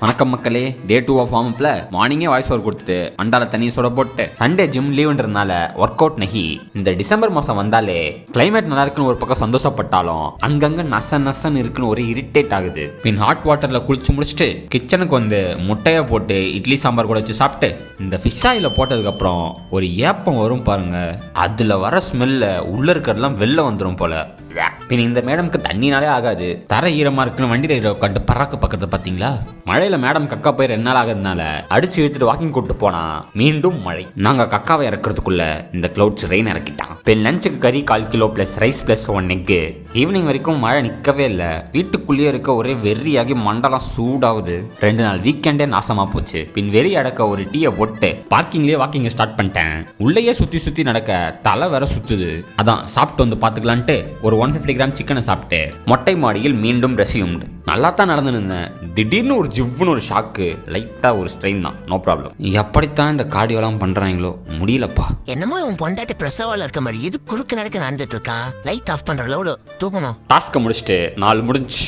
வணக்கம் மக்களே, டே 2 of warm அப்ல மார்னிங்கே வாய்ஸ் ஓவர் கொடுத்துட்டு அண்டால தண்ணி சுட போட்டு சண்டே ஜிம் லீவ்ன்றதுனால ஒர்க் அவுட் நகி. இந்த டிசம்பர் மாசம் வந்தாலே கிளைமேட் நல்லா இருக்குன்னு ஒரு பக்கம் சந்தோஷப்பட்டாலும் அங்கங்க நசன்னு இருக்குன்னு ஒரு இரிட்டேட் ஆகுது. பின் ஹாட் வாட்டர்ல குளிச்சு முடிச்சுட்டு கிச்சனுக்கு வந்து முட்டையை போட்டு இட்லி சாம்பார் கூட வச்சு சாப்பிட்டு இந்த ஃபிஷ் ஆயில போட்டதுக்கு அப்புறம் ஒரு ஏப்பம் வரும் பாருங்க. அதுல வர ஸ்மெல்ல உள்ள இருக்கிறதெல்லாம் வெளில வந்துடும் போல. பின் இந்த மேடம்க்கு தண்ணினாலே ஆகாது. தர ஈரமா இருக்குன்னு வண்டியில உட்காந்து பறக்க பக்கத்தை பாத்தீங்களா? மழையில மேடம் கக்கா போய் 2 நாள் ஆகுதுனால அடிச்சு இழுத்துட்டு வாக்கிங் கூட்டு போனா மீண்டும் மழை. நாங்க கக்காவை இறக்குறதுக்குள்ள இந்த கிளவுட்ஸ் ரெயின் இறக்கிட்டான். பின் லஞ்சுக்கு கறி 1/4 kilo plus rice plus 1 egg. Evening வரைக்கும் மழை நிக்கவே இல்லை. வீட்டுக்குள்ளேயே இருக்க ஒரே வெறியாகி மண்டலம் சூடாகுது. 2 நாள் வீக்கெண்டே நாசமா போச்சு. பின் வெறி அடக்க ஒரு டீயை போட்டு பார்க்கிங்லயே வாக்கிங் ஸ்டார்ட் பண்ணிட்டேன். உள்ளேயே சுத்தி நடக்க தலை வேற சுத்துது. அதான் சாப்பிட்டு வந்து பாத்துக்கலான்ட்டு ஒரு 150 கிராம் சிக்கனை சாப்பிட்டு மொட்டை மாடியில் மீண்டும் ரெசியூம்டு. நல்லா தான் நடந்துருந்தேன். திடீர்னு ஒரு ஜிவ்னு ஒரு ஷாக்கு. லைட்டா ஒரு ஸ்ட்ரெயின் தான், நோ ப்ராப்ளம். எப்படித்தான் இந்த கார்டியோலாம் பண்றாங்களோ முடியலப்பா. என்னமோ உன் பொண்டாட்டி பிரசவால இருக்க மாதிரி இது குறுக்கு நடக்க நடந்துட்டு இருக்கான். லைட் ஆஃப் பண்ற லோடு தூக்கணும். டாஸ்க்கை முடிச்சுட்டு 4 முடிஞ்சு